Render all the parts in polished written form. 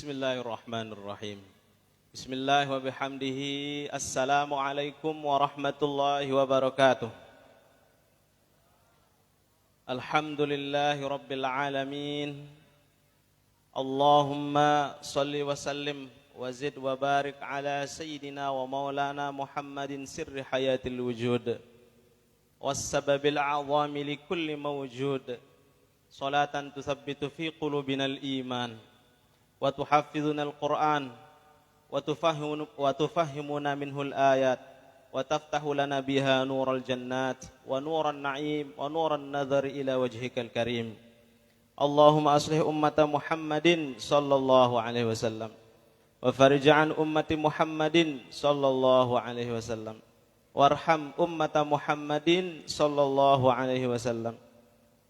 Bismillahirrahmanirrahim. Bismillah wa bihamdihi. Assalamualaikum warahmatullahi wabarakatuh. Alhamdulillahi rabbil alamin. Allahumma salli wa sallim wa zid wa barik ala sayyidina wa maulana Muhammadin sirri hayatil wujud wassababil a'zami li kulli mawjud. Salatan tuthabbitu fi qulubinal iman wa tuhaffizuna al-Qur'an wa tufahhimuna minhul ayat wa taftahu lana biha nural jannat wa nuran na'im wa nuran nadhari ila wajhikal karim. Allahumma aslih ummata Muhammadin sallallahu alaihi wasallam wa farij an ummati Muhammadin sallallahu alaihi wasallam warham ummata Muhammadin sallallahu alaihi wasallam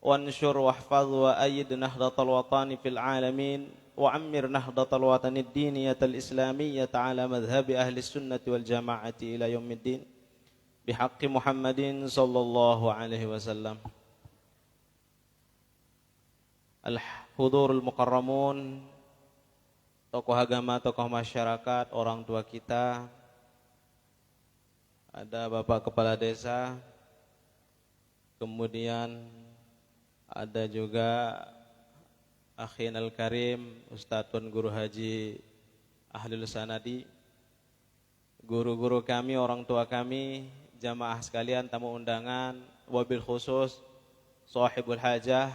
wanshur wahfaz wa ayyid nahdatal watani fil alamin وعمر نهضة الوطن الدينية الإسلامية على مذهب أهل السنة والجماعة إلى يوم الدين بحق محمد صلى الله عليه وسلم. Al-Hudur al-Mukarramun, tokoh agama, tokoh masyarakat, orang tua kita, ada Bapak Kepala Desa, kemudian ada juga Akhin Al-Karim, Ustadz Tuan Guru Haji Ahlul Sanadi, guru-guru kami, orang tua kami, jamaah sekalian, tamu undangan, wabil khusus sahibul hajah,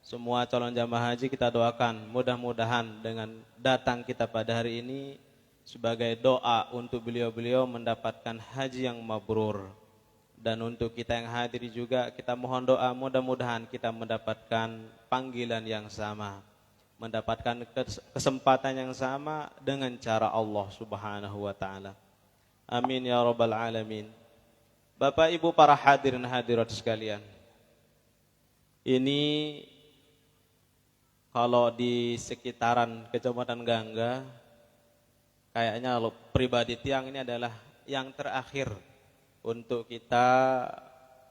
semua calon jamaah haji kita doakan mudah-mudahan dengan datang kita pada hari ini sebagai doa untuk beliau-beliau mendapatkan haji yang mabrur. Dan untuk kita yang hadir juga kita mohon doa mudah-mudahan kita mendapatkan panggilan yang sama, mendapatkan kesempatan yang sama dengan cara Allah Subhanahu wa taala. Amin ya rabbal alamin. Bapak Ibu para hadirin hadirat sekalian. Ini kalau di sekitaran Kecamatan Gangga kayaknya pribadi tiang ini adalah yang terakhir untuk kita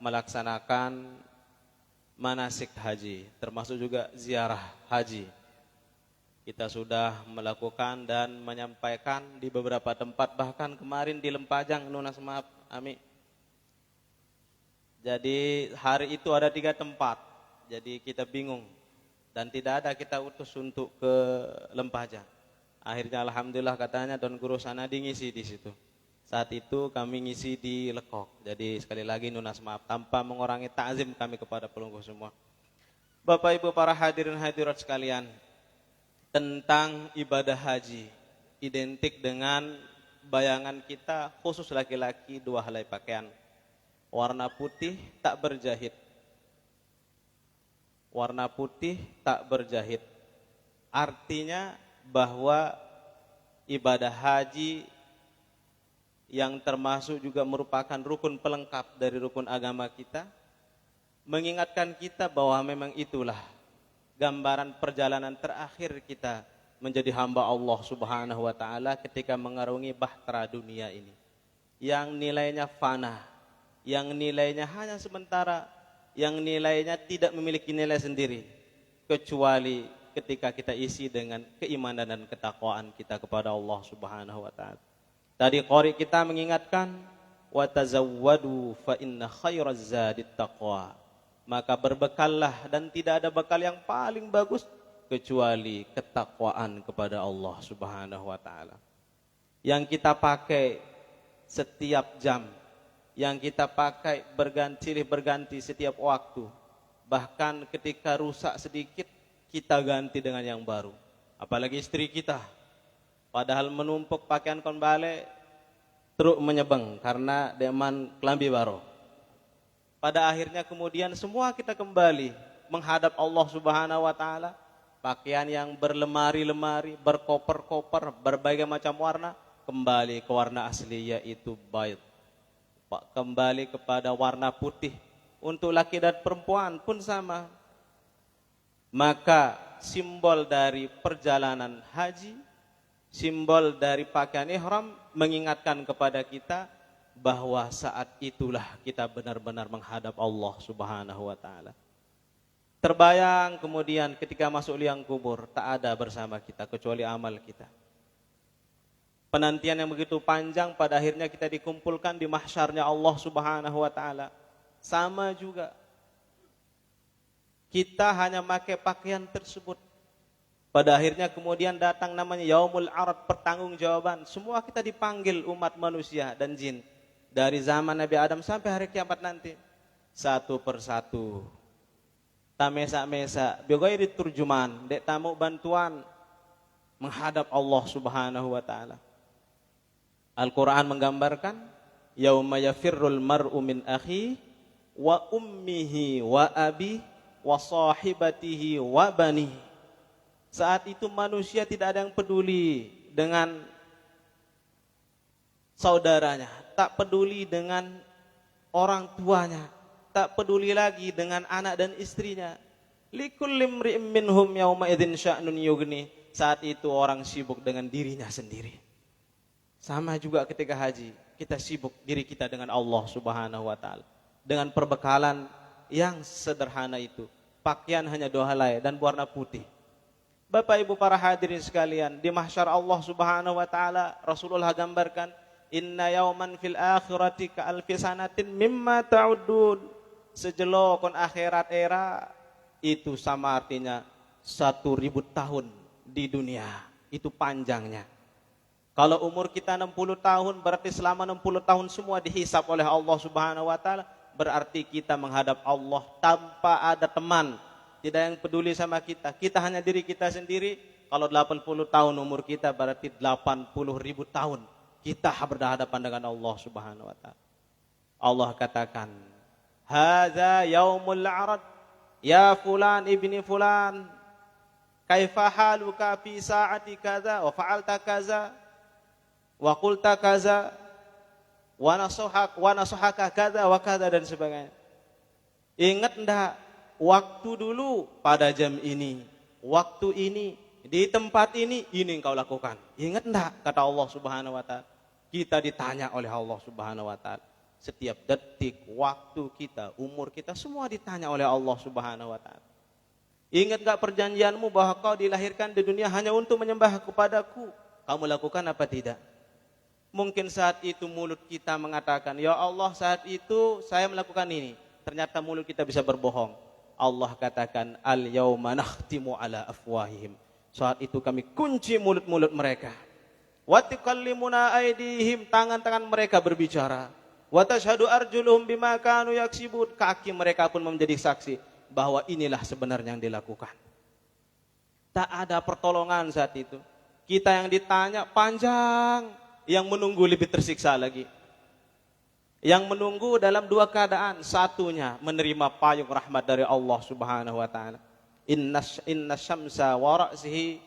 melaksanakan manasik haji, termasuk juga ziarah haji. Kita sudah melakukan dan menyampaikan di beberapa tempat, bahkan kemarin di Lempajang, Nunas maaf, Ami. Jadi hari itu ada 3 tempat, jadi kita bingung dan tidak ada kita utus untuk ke Lempajang. Akhirnya alhamdulillah katanya Don Guru Sanadi ngisi di situ. Saat itu kami ngisi di Lekok. Jadi sekali lagi Nunas maaf tanpa mengurangi ta'zim kami kepada pelungguh semua. Bapak Ibu para hadirin hadirat sekalian, tentang ibadah haji identik dengan bayangan kita khusus laki-laki 2 helai pakaian. Warna putih tak berjahit. Warna putih tak berjahit. Artinya bahwa ibadah haji yang termasuk juga merupakan rukun pelengkap dari rukun agama kita, mengingatkan kita bahwa memang itulah gambaran perjalanan terakhir kita menjadi hamba Allah Subhanahu wa taala ketika mengarungi bahtera dunia ini yang nilainya fana, yang nilainya hanya sementara, yang nilainya tidak memiliki nilai sendiri kecuali ketika kita isi dengan keimanan dan ketakwaan kita kepada Allah Subhanahu wa taala. Tadi qari kita mengingatkan wa tazawwadu fa inna khairaz zadit taqwa. Maka berbekallah dan tidak ada bekal yang paling bagus kecuali ketakwaan kepada Allah Subhanahu wa taala. Yang kita pakai setiap jam, yang kita pakai berganti setiap waktu. Bahkan ketika rusak sedikit kita ganti dengan yang baru. Apalagi istri kita. Padahal menumpuk pakaian kembali truk menyebeng karena deman kelambi baru. Pada akhirnya kemudian semua kita kembali menghadap Allah Subhanahu wa taala, pakaian yang berlemari-lemari, berkoper-koper, berbagai macam warna kembali ke warna asli yaitu bayd. Kembali kepada warna putih. Untuk laki dan perempuan pun sama. Maka simbol dari perjalanan haji, simbol dari pakaian ihram mengingatkan kepada kita bahwa saat itulah kita benar-benar menghadap Allah Subhanahu wa taala. Terbayang kemudian ketika masuk liang kubur, tak ada bersama kita kecuali amal kita. Penantian yang begitu panjang, pada akhirnya kita dikumpulkan di mahsyarnya Allah Subhanahu wa taala. Sama juga. Kita hanya pakai pakaian tersebut. Pada akhirnya kemudian datang namanya Yaumul Arad, pertanggungjawaban. Semua kita dipanggil umat manusia dan jin. Dari zaman Nabi Adam sampai hari kiamat nanti. Satu persatu. Tamesa-mesa, bigoy diturjuman, dek tamu bantuan menghadap Allah Subhanahu wa taala. Al-Qur'an menggambarkan yauma yafirrul mar'u min akhi wa ummihi wa abi wa sahibatihi wa bani. Saat itu manusia tidak ada yang peduli dengan saudaranya, tak peduli dengan orang tuanya, tak peduli lagi dengan anak dan istrinya. Likulli imri'in minhum yauma idzin sya'nun yughni. Saat itu orang sibuk dengan dirinya sendiri. Sama juga ketika haji, kita sibuk diri kita dengan Allah Subhanahu wa taala. Dengan perbekalan yang sederhana itu. Pakaian hanya 2 helai dan berwarna putih. Bapak Ibu para hadirin sekalian, di mahsyar Allah Subhanahu wa taala Rasulullah gambarkan, inna yauman fil akhirati ka alfi sanatin mimma ta'udun. Sejelokon akhirat era itu sama artinya 1000 tahun di dunia. Itu panjangnya. Kalau umur kita 60 tahun, berarti selama 60 tahun semua dihisap oleh Allah Subhanahu wa taala, berarti kita menghadap Allah tanpa ada teman, tidak yang peduli sama kita. Kita hanya diri kita sendiri. Kalau 80 tahun umur kita, berarti 80.000 tahun kita berhadapan dengan Allah Subhanahu wa taala. Allah katakan, "Hadza yaumul 'arad, ya fulan ibni fulan, kaifa haluka fi sa'ati kaza wa fa'alta kaza wa qulta kaza wa nasahaka kaza wa kaza," dan sebagainya. Ingat enggak waktu dulu pada jam ini, waktu ini, di tempat ini engkau lakukan. Ingat enggak kata Allah Subhanahu wa taala. Kita ditanya oleh Allah Subhanahu wa taala. Setiap detik, waktu kita, umur kita, semua ditanya oleh Allah Subhanahu wa taala. Ingat enggak perjanjianmu bahwa kau dilahirkan di dunia hanya untuk menyembah kepadaku? Kamu lakukan apa tidak? Mungkin saat itu mulut kita mengatakan, ya Allah saat itu saya melakukan ini. Ternyata mulut kita bisa berbohong. Allah katakan, al-yawma nakhtimu ala afwahihim. Saat itu kami kunci mulut-mulut mereka. Wa tukallimuna aydihim, tangan-tangan mereka berbicara. Wa tashhadu arjuluhum bima kanu yaksibun, kaki mereka pun menjadi saksi bahwa inilah sebenarnya yang dilakukan. Tak ada pertolongan saat itu. Kita yang ditanya panjang, yang menunggu lebih tersiksa lagi. Yang menunggu dalam 2 keadaan. Satunya menerima payung rahmat dari Allah Subhanahu wa taala. Inna syamsa wa ra'sihi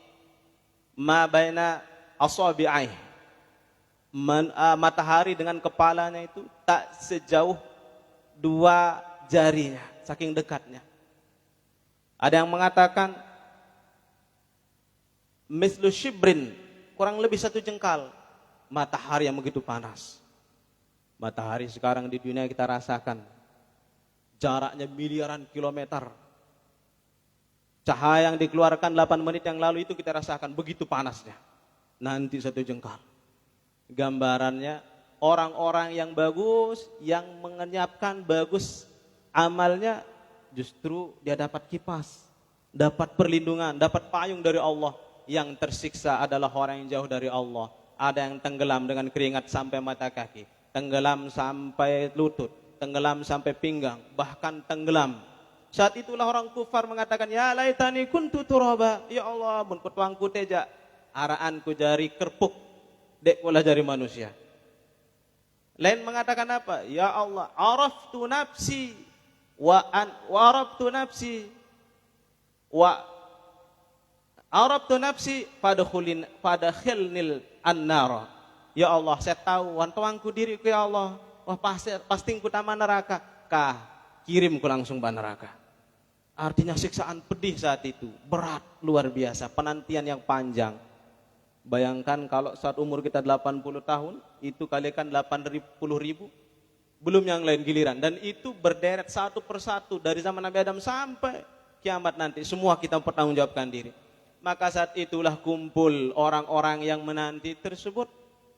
ma baina asabi'ih. Matahari dengan kepalanya itu tak sejauh 2 jarinya, saking dekatnya. Ada yang mengatakan mislu shibrin, kurang lebih 1 jengkal. Matahari yang begitu panas. Matahari sekarang di dunia kita rasakan jaraknya miliaran kilometer. Cahaya yang dikeluarkan 8 menit yang lalu itu kita rasakan begitu panasnya. Nanti 1 jengkal. Gambarannya orang-orang yang bagus, yang mengenyapkan bagus amalnya, justru dia dapat kipas, dapat perlindungan, dapat payung dari Allah. Yang tersiksa adalah orang yang jauh dari Allah. Ada yang tenggelam dengan keringat sampai mata kaki, tenggelam sampai lutut, tenggelam sampai pinggang, bahkan tenggelam. Saat itulah orang kufar mengatakan, ya laitani kuntu turaba, ya Allah mun kutuangku teja, araanku jari kerpuk, dek kulah jari manusia. Lain mengatakan apa? Ya Allah, araftu nafsi wa araftu nafsi wa araftu nafsi fadkhilnil an-nar. Ya Allah, saya tahu wantuangku diriku ya Allah. Wah pasti ku taman neraka. Kah, kirimku langsung ke neraka. Artinya siksaan pedih saat itu, berat luar biasa, penantian yang panjang. Bayangkan kalau saat umur kita 80 tahun, itu kalikan 80.000, belum yang lain giliran. Dan itu berderet satu persatu dari zaman Nabi Adam sampai kiamat nanti semua kita mempertanggungjawabkan diri. Maka saat itulah kumpul orang-orang yang menanti tersebut.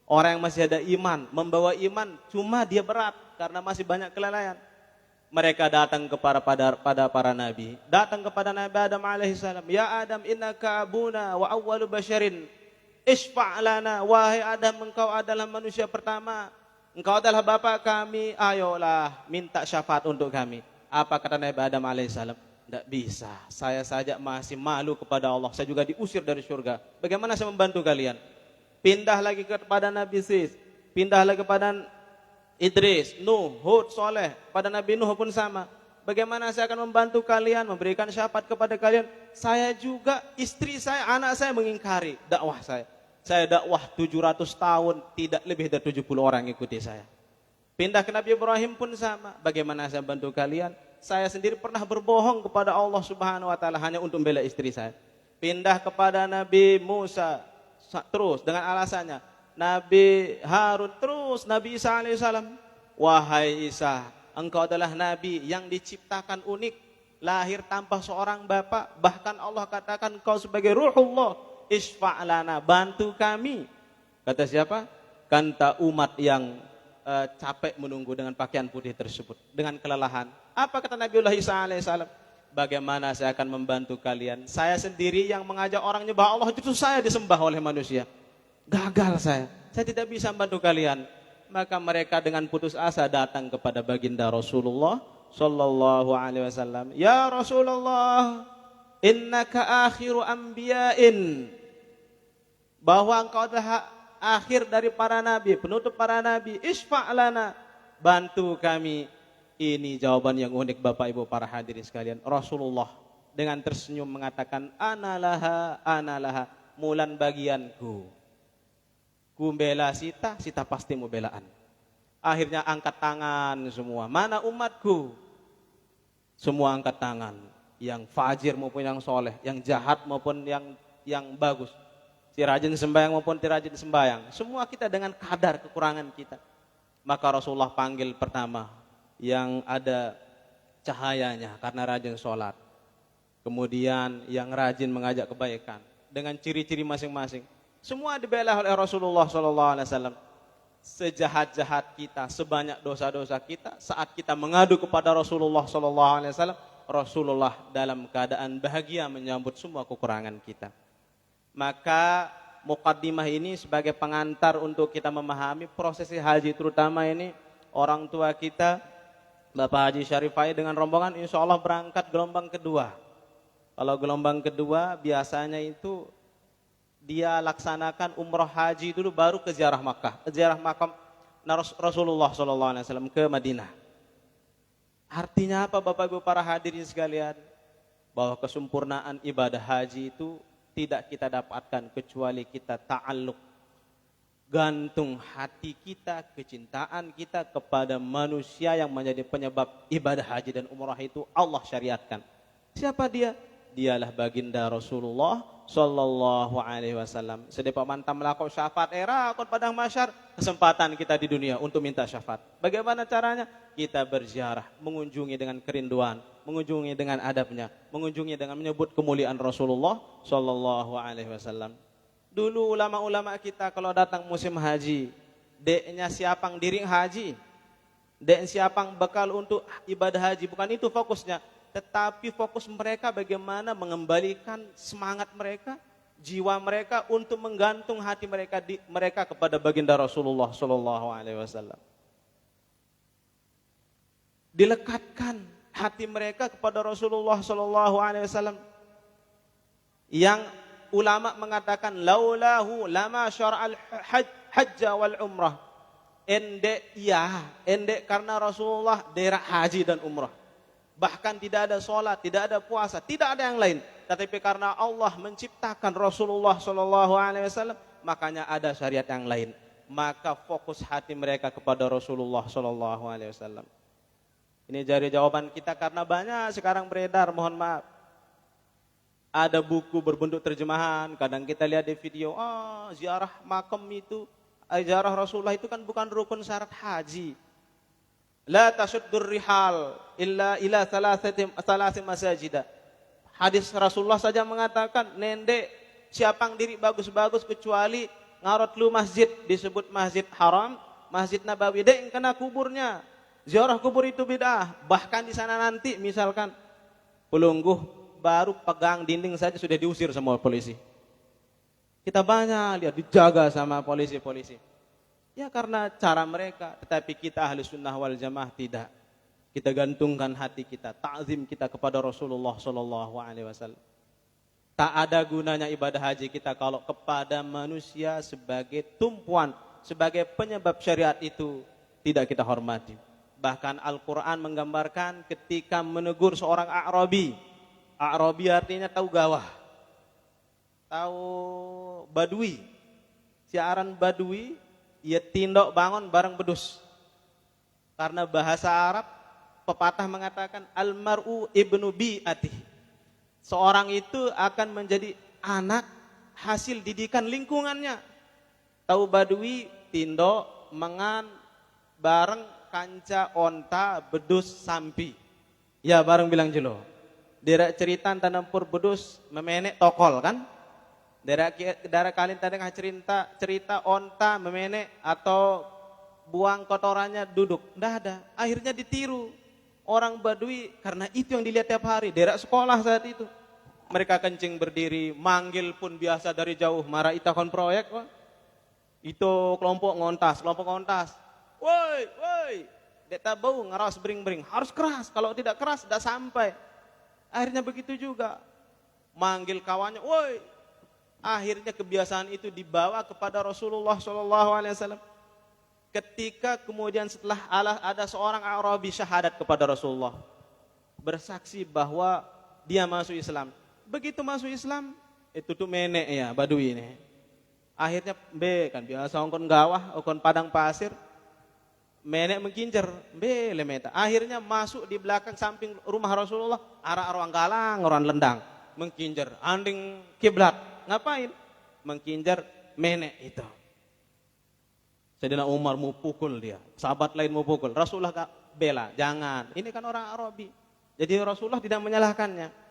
Orang yang masih ada iman, membawa iman, cuma dia berat karena masih banyak kelalaian. Mereka datang kepada para nabi, datang kepada Nabi Adam alaihissalam. Ya Adam, innaka abuna wa awwalu basyarin, isfa' lana. Wahai Adam, engkau adalah manusia pertama, engkau adalah bapak kami, ayolah minta syafaat untuk kami. Apa kata Nabi Adam alaihissalam? Tidak bisa, saya saja masih malu kepada Allah, saya juga diusir dari surga. Bagaimana saya membantu kalian? Pindah lagi kepada Nabi Sis, pindah lagi kepada Idris, Nuh, Hud, Soleh. Pada Nabi Nuh pun sama. Bagaimana saya akan membantu kalian, memberikan syafaat kepada kalian? Saya juga, istri saya, anak saya mengingkari dakwah saya. Saya dakwah 700 tahun, tidak lebih dari 70 orang ikuti saya. Pindah ke Nabi Ibrahim pun sama. Bagaimana saya membantu kalian? Saya sendiri pernah berbohong kepada Allah Subhanahu wa taala hanya untuk membela istri saya. Pindah kepada Nabi Musa terus dengan alasannya, Nabi Harun terus, Nabi Isa alaihissalam. Wahai Isa, engkau adalah nabi yang diciptakan unik, lahir tanpa seorang bapak, bahkan Allah katakan engkau sebagai ruhullah, isfa' lana, bantu kami. Kata siapa? Kata umat yang capek menunggu dengan pakaian putih tersebut, dengan kelelahan. Apa kata Nabiullah Isa alaihissalam? Bagaimana saya akan membantu kalian? Saya sendiri yang mengajak orang nyembah Allah, justru saya disembah oleh manusia. Gagal saya tidak bisa membantu kalian. Maka mereka dengan putus asa datang kepada baginda Rasulullah sallallahu alaihi wasallam. Ya Rasulullah, innaka akhiru anbiya'in. Bahwa engkau adalah akhir dari para nabi, penutup para nabi. Isfa' lana, bantu kami. Ini jawaban yang unik Bapak Ibu para hadirin sekalian. Rasulullah dengan tersenyum mengatakan, Analaha, mulan bagianku. Ku bela Sita, Sita pasti mau belaan. Akhirnya angkat tangan semua. Mana umatku? Semua angkat tangan. Yang fajir maupun yang soleh, yang jahat maupun yang bagus. Si rajin sembahyang maupun tidak rajin sembahyang. Semua kita dengan kadar kekurangan kita. Maka Rasulullah panggil pertama yang ada cahayanya karena rajin sholat. Kemudian yang rajin mengajak kebaikan dengan ciri-ciri masing-masing. Semua dibela oleh Rasulullah SAW. Sejahat-jahat kita, sebanyak dosa-dosa kita, saat kita mengadu kepada Rasulullah SAW, Rasulullah dalam keadaan bahagia menyambut semua kekurangan kita. Maka muqaddimah ini sebagai pengantar untuk kita memahami prosesi haji, terutama ini orang tua kita Bapak Haji Syarifai dengan rombongan insya Allah berangkat gelombang kedua. Kalau gelombang kedua biasanya itu dia laksanakan umrah haji dulu baru ke ziarah Makkah, ziarah makam Rasulullah SAW ke Madinah. Artinya apa Bapak Ibu para hadirin sekalian? Bahwa kesempurnaan ibadah haji itu tidak kita dapatkan kecuali kita ta'alluq, gantung hati kita, kecintaan kita kepada manusia yang menjadi penyebab ibadah haji dan umrah itu Allah syariatkan. Siapa dia? Dialah baginda Rasulullah sallallahu alaihi wasallam. Sedepa mantam melakau syafaat era akun padang masyar, kesempatan kita di dunia untuk minta syafaat. Bagaimana caranya? Kita berziarah, mengunjungi dengan kerinduan, mengunjungi dengan adabnya, mengunjungi dengan menyebut kemuliaan Rasulullah sallallahu alaihi wasallam. Dulu ulama-ulama kita kalau datang musim haji, deknya siapang diring haji, dek siapang bekal untuk ibadah haji, bukan itu fokusnya. Tetapi fokus mereka bagaimana mengembalikan semangat mereka, jiwa mereka untuk menggantung hati mereka kepada baginda Rasulullah sallallahu alaihi wasallam. Dilekatkan hati mereka kepada Rasulullah sallallahu alaihi wasallam. Yang ulama mengatakan laulahu lama syara'al hajja wal umrah. Endek karena Rasulullah daerah haji dan umrah. Bahkan tidak ada sholat, tidak ada puasa, tidak ada yang lain. Tetapi karena Allah menciptakan Rasulullah SAW, makanya ada syariat yang lain. Maka fokus hati mereka kepada Rasulullah SAW. Ini jadi jawaban kita karena banyak sekarang beredar, mohon maaf. Ada buku berbentuk terjemahan, kadang kita lihat di video, ziarah makam itu, ziarah Rasulullah itu kan bukan rukun syarat haji. La tasuddur rihal illa ila thalathati masajid. Hadis Rasulullah saja mengatakan, nendek siapang diri bagus-bagus kecuali ngarot lu masjid, disebut masjid haram, masjid Nabawi, dek kena kuburnya. Ziarah kubur itu bid'ah. Bahkan di sana nanti misalkan pelungguh baru pegang dinding saja sudah diusir sama polisi. Kita banyak lihat dijaga sama polisi-polisi. Ya karena cara mereka, tetapi kita ahli sunnah wal jamaah tidak. Kita gantungkan hati kita, ta'zim kita kepada Rasulullah sallallahu alaihi wasallam. Tak ada gunanya ibadah haji kita kalau kepada manusia sebagai tumpuan, sebagai penyebab syariat itu tidak kita hormati. Bahkan Al-Quran menggambarkan ketika menegur seorang A'rabi. A'rabi artinya tahu gawah, tahu badui. Siaran badui, ia tindok bangun bareng bedus. Karena bahasa Arab, pepatah mengatakan almar'u ibnu bi'atih. Seorang itu akan menjadi anak hasil didikan lingkungannya. Tahu badui, tindo, mengan, bareng kanca, onta, bedus, sampi. Ya bareng bilang jelo. Derek cerita tanam pur bedus memenek tokol kan? Derek kalian tadi cerita onta memenek atau buang kotorannya duduk. Nggak ada. Akhirnya ditiru orang badui karena itu yang dilihat tiap hari. Derek sekolah saat itu. Mereka kencing berdiri, manggil pun biasa dari jauh. Marah itakon proyek, wah. Itu kelompok ngontas. Woi, woi, deta bau ngeras bering-bering. Harus keras, kalau tidak keras tidak sampai. Akhirnya begitu juga. Manggil kawannya, woi. Akhirnya kebiasaan itu dibawa kepada Rasulullah SAW. Ketika kemudian setelah ada seorang Arabi syahadat kepada Rasulullah, bersaksi bahwa dia masuk Islam. Begitu masuk Islam, itu tuh menek ya, badui ini. Akhirnya kan biasa ongkon gawah, ongkon padang pasir, menek mengkincer, lemeta. Akhirnya masuk di belakang samping rumah Rasulullah, arah orang galang, orang lendang, mengkincer, anding kiblat. Ngapain? Mengkincer menek itu. Sayyidina Umar mau pukul dia, sahabat lain mau pukul. Rasulullah bela, jangan. Ini kan orang Arabi. Jadi Rasulullah tidak menyalahkannya.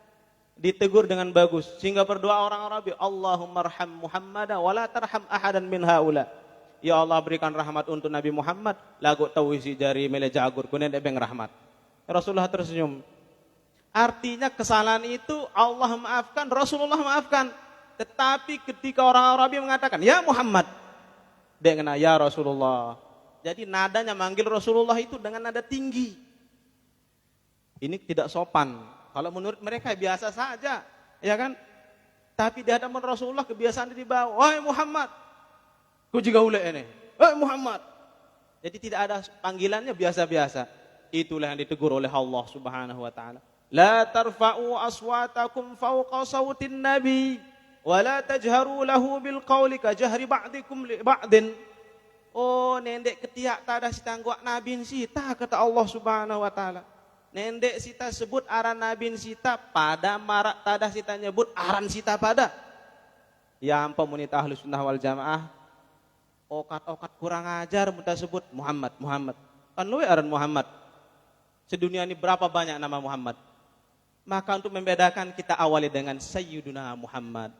Ditegur dengan bagus sehingga berdoa orang Arabi, Allahumma arham Muhammadan wa la tarham ahadan min haula. Ya Allah berikan rahmat untuk Nabi Muhammad, lagu tawisi jari mele jagur kunen ebeng rahmat. Rasulullah tersenyum. Artinya kesalahan itu Allah maafkan, Rasulullah maafkan. Tetapi ketika orang Arabi mengatakan, ya Muhammad, dia kena ya Rasulullah. Jadi nadanya manggil Rasulullah itu dengan nada tinggi. Ini tidak sopan. Kalau menurut mereka biasa saja, ya kan? Tapi di hadapan Rasulullah kebiasaan dibawa, wahai Muhammad, ku juga ule ini, wahai Muhammad. Jadi tidak ada panggilannya biasa-biasa. Itulah yang ditegur oleh Allah Subhanahu wa taala. La tarfa'u aswatakum fawqa sawtin nabi wa la tajharu lahu bil qawli ka jahri ba'dikum li ba'din. Oh, nendek ketiak tada sitangguak nabi sita kata Allah Subhanahu wa taala. Nendek sita sebut aran nabin sita pada marak tadah sita nyebut aran sita pada. Ya pemunita ahli sunnah wal jamaah, okat-okat kurang ajar muta sebut Muhammad. Kan lu aran Muhammad. Sedunia ini berapa banyak nama Muhammad? Maka untuk membedakan kita awali dengan Sayyiduna Muhammad.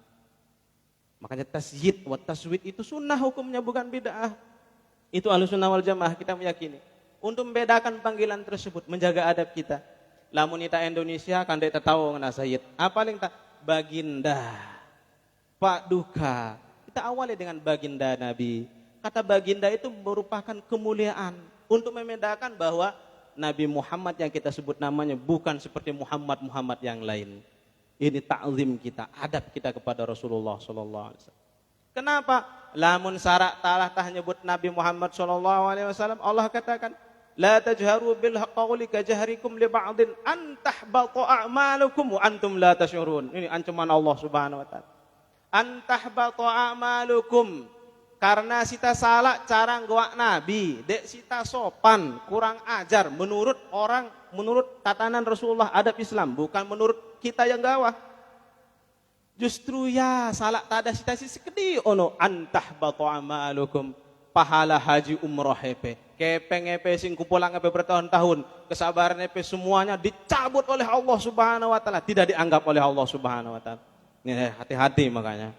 Makanya tasyid wa taswid itu sunnah hukumnya bukan bid'ah. Itu ahli sunnah wal jamaah kita meyakini. Untuk membedakan panggilan tersebut, menjaga adab kita. Lamun kita Indonesia kan dia tahu ngena Sayyid. Apa yang tak baginda, Pak Duka. Kita awali dengan baginda Nabi. Kata baginda itu merupakan kemuliaan untuk membedakan bahwa Nabi Muhammad yang kita sebut namanya bukan seperti Muhammad yang lain. Ini ta'zim kita, adab kita kepada Rasulullah SAW. Kenapa? Lamun syarat talah tah nyebut Nabi Muhammad SAW, Allah katakan, la tajharu bil qawli ka jahrikum li ba'din an tahbata a'malukum wa antum la tash'urun. Ini ancaman Allah Subhanahu wa taala. An tahbata a'malukum, karena sita salah cara nggoak Nabi, dek sita sopan, kurang ajar menurut orang, menurut tatanan Rasulullah adab Islam, bukan menurut kita yang gawah. Justru ya salah tada sita sisi kedi ono antah batu amalukum, pahala haji umroh hepe kepeng epe sing kupulang epe bertahun-tahun, kesabaran epe semuanya dicabut oleh Allah Subhanahu wa taala, tidak dianggap oleh Allah Subhanahu wa taala. Ini hati-hati makanya.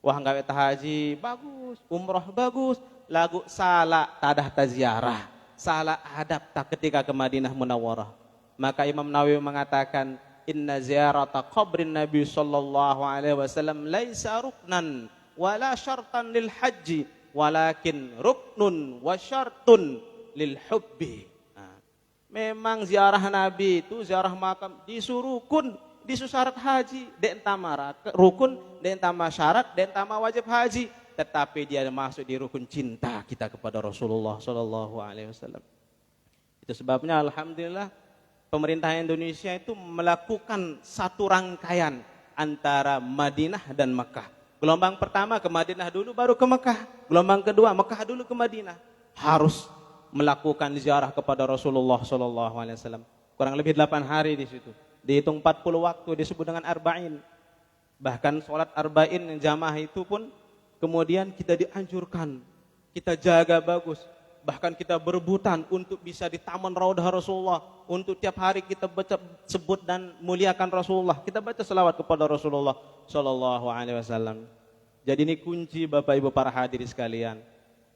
Wah gawe haji bagus, umroh bagus, lagu salah tadah taziarah, salah adab tak ketika ke Madinah Munawwarah. Maka Imam Nawawi mengatakan, inna ziyarata qabrin Nabi sallallahu alaihi wasallam laisa ruknan wala syartan lil haji, walakin ruknun wa syartun lil hubbi. Nah, memang ziarah Nabi itu ziarah makam disurukun, disu syarat haji, den tamara rukun, den tama syarat, den tama wajib haji, tetapi dia masuk di rukun cinta kita kepada Rasulullah sallallahu alaihi wasallam. Itu sebabnya alhamdulillah pemerintah Indonesia itu melakukan satu rangkaian antara Madinah dan Mekah. Gelombang pertama ke Madinah dulu baru ke Mekah. Gelombang kedua Mekah dulu ke Madinah. Harus melakukan ziarah kepada Rasulullah sallallahu alaihi wasallam. Kurang lebih 8 hari di situ. Dihitung 40 waktu disebut dengan arba'in. Bahkan sholat arba'in jamaah itu pun kemudian kita dianjurkan, kita jaga bagus. Bahkan kita berebutan untuk bisa di Taman Raudah Rasulullah, untuk tiap hari kita baca sebut dan muliakan Rasulullah. Kita baca selawat kepada Rasulullah sallallahu alaihi wasallam. Jadi ini kunci Bapak Ibu para hadirin sekalian.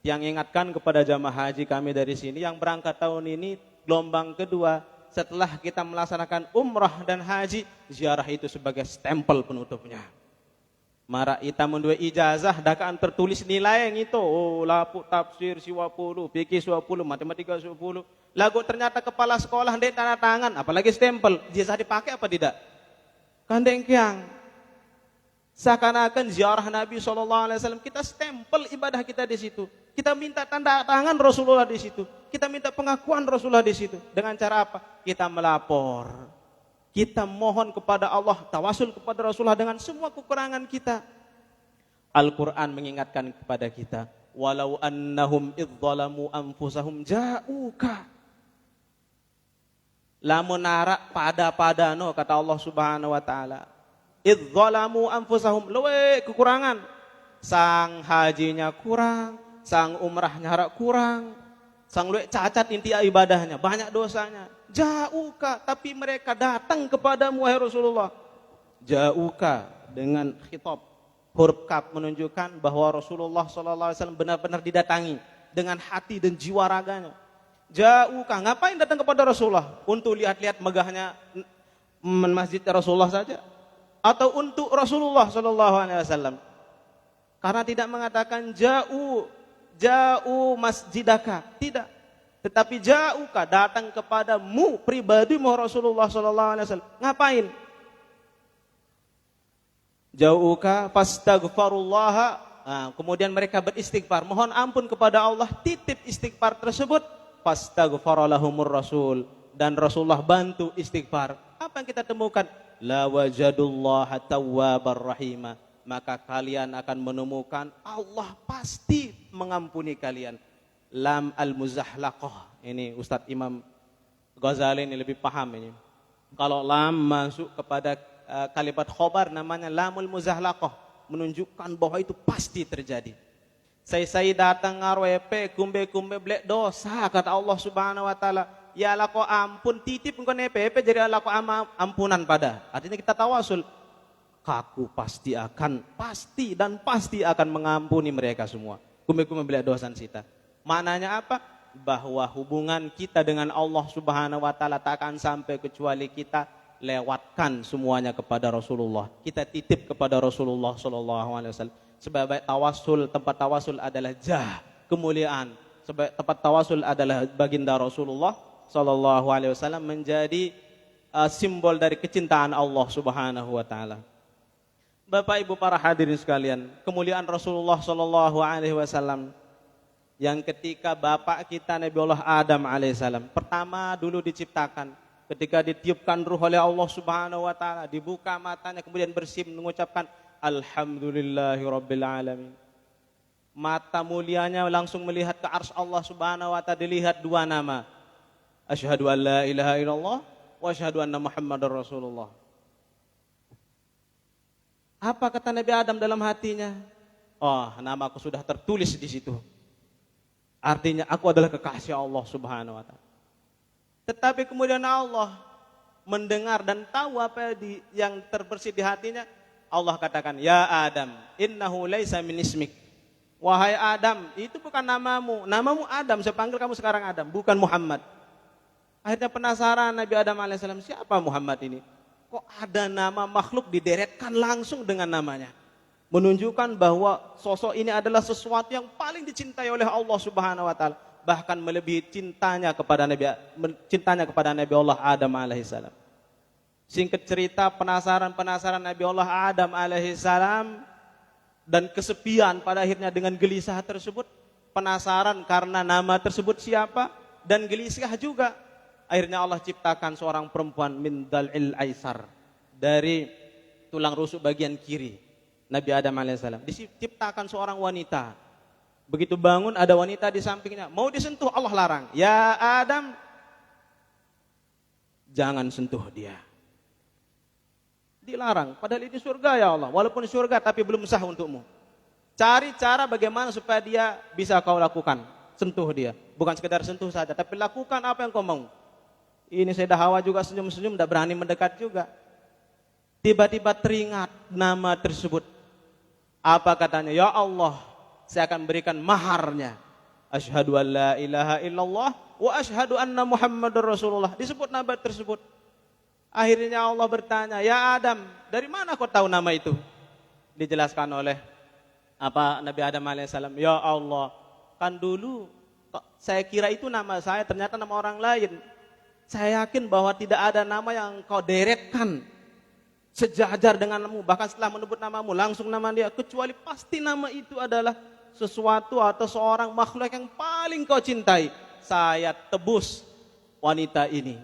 Yang ingatkan kepada jamaah haji kami dari sini yang berangkat tahun ini gelombang kedua, setelah kita melaksanakan umrah dan haji, ziarah itu sebagai stempel penutupnya. Mara ita mendua ijazah dakaan tertulis nilai yang itu. Oh, lapu tafsir siwapulu, fikih siwapulu, matematika siwapulu. Lagu ternyata kepala sekolah ndek tanda tangan, apalagi stempel. Ijazah dipakai apa tidak? Kandeng kiang. Seakan-akan ziarah Nabi SAW, kita stempel ibadah kita di situ. Kita minta tanda tangan Rasulullah di situ. Kita minta pengakuan Rasulullah di situ. Dengan cara apa? Kita melapor. Kita mohon kepada Allah, tawasul kepada Rasulullah dengan semua kekurangan kita. Al-Quran mengingatkan kepada kita, walau annahum idzalamu anfusahum ja'uka. Lamun narak pada no, kata Allah Subhanahu wa taala. Idzalamu anfusahum, lewe kekurangan. Sang hajinya kurang, sang umrahnya harak kurang, sang luwe cacat inti ibadahnya, banyak dosanya. Ja'uka, tapi mereka datang kepadamu wahai Rasulullah. Ja'uka dengan khitab huruf kaf menunjukkan bahwa Rasulullah SAW benar-benar didatangi dengan hati dan jiwa raganya. Ja'uka, ngapain datang kepada Rasulullah? Untuk lihat-lihat megahnya masjid Rasulullah saja, atau untuk Rasulullah SAW? Karena tidak mengatakan ja'u masjidaka, tidak. Tetapi ja'uka, datang kepadamu pribadimu Rasulullah sallallahu alaihi wasallam. Ngapain? Ja'uka fastaghfirullah. Nah, kemudian mereka beristighfar, mohon ampun kepada Allah, titip istighfar tersebut. Fastaghfara lahumur rasul, dan Rasulullah bantu istighfar. Apa yang kita temukan? La wajadullaha tawwabar rahimah. Maka kalian akan menemukan Allah pasti mengampuni kalian. Lam al-muzahlaqah. Ini Ustadz Imam Ghazali ini lebih paham ini. Kalau lam masuk kepada kalimat khobar namanya lamul muzahlaqah, menunjukkan bahwa itu pasti terjadi. Saya datang ngarwepe kumbe blek dosa, kata Allah Subhanahu wa taala. Ya Allah kau ampun, titip engkau nepe jadi Allah kau ampunan pada. Artinya kita tawasul. Kaku pasti akan mengampuni mereka semua. Kumbe blek dosan sita. Maknanya apa? Bahwa hubungan kita dengan Allah Subhanahu wa taala tak akan sampai kecuali kita lewatkan semuanya kepada Rasulullah. Kita titip kepada Rasulullah sallallahu alaihi wasallam. Sebagai tawasul, tempat tawasul adalah jah, kemuliaan. Sebagai tempat tawasul adalah baginda Rasulullah sallallahu alaihi wasallam, menjadi simbol dari kecintaan Allah Subhanahu wa taala. Bapak Ibu para hadirin sekalian, kemuliaan Rasulullah sallallahu alaihi wasallam yang ketika bapak kita Nabi Allah Adam alaihissalam pertama dulu diciptakan, ketika ditiupkan ruh oleh Allah Subhanahu wa taala, dibuka matanya kemudian bersim mengucapkan alhamdulillahi rabbil alamin. Mata mulianya langsung melihat ke arsy Allah Subhanahu wa taala, dilihat dua nama. Asyhadu an la ilaha illallah wa asyhadu anna Muhammadar Rasulullah. Apa kata Nabi Adam dalam hatinya? Oh, namaku sudah tertulis di situ. Artinya aku adalah kekasih Allah Subhanahu wa taala. Tetapi kemudian Allah mendengar dan tahu apa yang terbersit di hatinya. Allah katakan, "Ya Adam, innahu laisa min ismik." Wahai Adam, itu bukan namamu. Namamu Adam, saya panggil kamu sekarang Adam, bukan Muhammad. Akhirnya penasaran Nabi Adam alaihissalam, siapa Muhammad ini? Kok ada nama makhluk dideretkan langsung dengan namanya? Menunjukkan bahwa sosok ini adalah sesuatu yang paling dicintai oleh Allah Subhanahu wa taala, bahkan melebihi cintanya kepada Nabi Allah Adam alaihissalam. Singkat cerita, penasaran Nabi Allah Adam alaihissalam dan kesepian pada akhirnya dengan gelisah tersebut, penasaran karena nama tersebut siapa dan gelisah juga. Akhirnya Allah ciptakan seorang perempuan min dal'il aisar, dari tulang rusuk bagian kiri Nabi Adam alaihissalam. Diciptakan seorang wanita. Begitu bangun ada wanita di sampingnya, mau disentuh Allah larang. Ya Adam, jangan sentuh dia. Dilarang, padahal ini surga ya Allah. Walaupun surga tapi belum sah untukmu. Cari cara bagaimana supaya dia bisa kau lakukan. Sentuh dia, bukan sekedar sentuh saja, tapi lakukan apa yang kau mau. Ini Sayyidah Hawa juga senyum-senyum, tidak berani mendekat juga. Tiba-tiba teringat nama tersebut. Apa katanya? Ya Allah, saya akan berikan maharnya. Asyhadu an la ilaha illallah wa asyhadu anna Muhammadar Rasulullah. Disebut nama tersebut. Akhirnya Allah bertanya, ya Adam, dari mana kau tahu nama itu? Dijelaskan oleh Nabi Adam alaihissalam. Ya Allah, kan dulu saya kira itu nama saya, ternyata nama orang lain. Saya yakin bahwa tidak ada nama yang kau deretkan sejajar dengan namamu, bahkan setelah menyebut namamu langsung nama dia, kecuali pasti nama itu adalah sesuatu atau seorang makhluk yang paling kau cintai. Saya tebus wanita ini,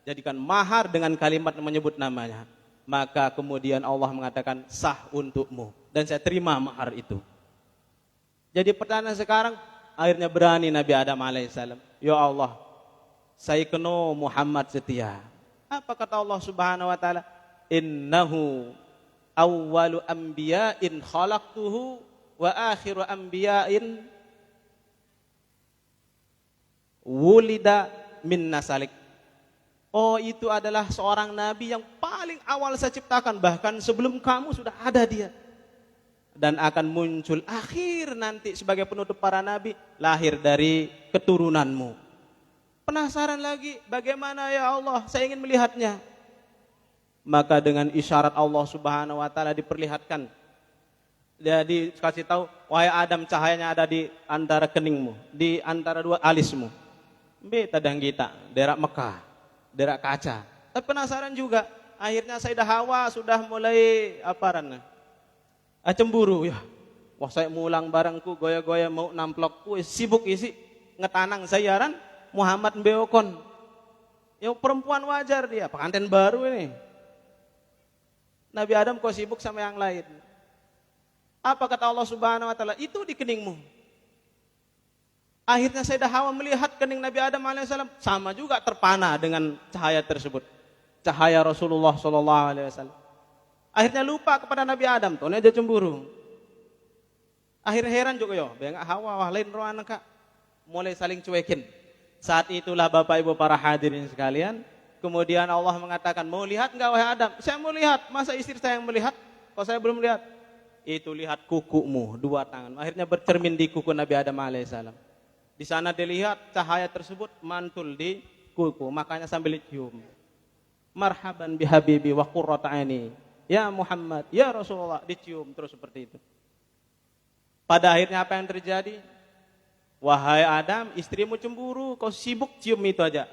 jadikan mahar dengan kalimat menyebut namanya. Maka kemudian Allah mengatakan sah untukmu, dan saya terima mahar itu. Jadi pertanyaan sekarang, akhirnya berani Nabi Adam alaihissalam, ya Allah, saya keno Muhammad setia. Apa kata Allah Subhanahu wa taala? Innahu awwalu anbiya'in khalaqtuhu wa akhiru anbiya'in wulida min nasalik. Oh, itu adalah seorang nabi yang paling awal saya ciptakan, bahkan sebelum kamu sudah ada dia. Dan akan muncul akhir nanti sebagai penutup para nabi, lahir dari keturunanmu. Penasaran lagi, bagaimana ya Allah, saya ingin melihatnya. Maka dengan isyarat Allah Subhanahu wa taala diperlihatkan. Dia dikasih tahu, wahai Adam, cahayanya ada di antara keningmu, di antara dua alismu. Beta dan kita, daerah Mekah, daerah kaca. Tapi penasaran juga, akhirnya Sayyidah Hawa sudah mulai cemburu ya. Wah, saya mulang barangku, goya-goya mau namplokku, sibuk isi ngetanang sayaran Muhammad Mbeokon. Ya perempuan wajar dia, pengantin baru ini. Nabi Adam kok sibuk sama yang lain. Apa kata Allah Subhanahu wa taala? Itu di keningmu. Akhirnya Sayyidah Hawa melihat kening Nabi Adam alaihissalam, sama juga terpana dengan cahaya tersebut. Cahaya Rasulullah sallallahu alaihi wasallam. Akhirnya lupa kepada Nabi Adam, tuh aja cemburu. Akhirnya heran juga yo, bengak Hawa wah lain roh anak, mulai saling cuekin. Saat itulah Bapak Ibu para hadirin sekalian, kemudian Allah mengatakan, mau lihat enggak wahai Adam? Saya mau lihat. Masa istri saya yang melihat? Kalau saya belum lihat. Itu lihat kukumu, dua tangan. Akhirnya bercermin di kuku Nabi Adam alaihissalam. Di sana dilihat cahaya tersebut mantul di kuku, makanya sambil dicium. Marhaban bihabibi wa qurrata aini. Ya Muhammad, ya Rasulullah, dicium terus seperti itu. Pada akhirnya apa yang terjadi? Wahai Adam, istrimu cemburu, kau sibuk cium itu aja.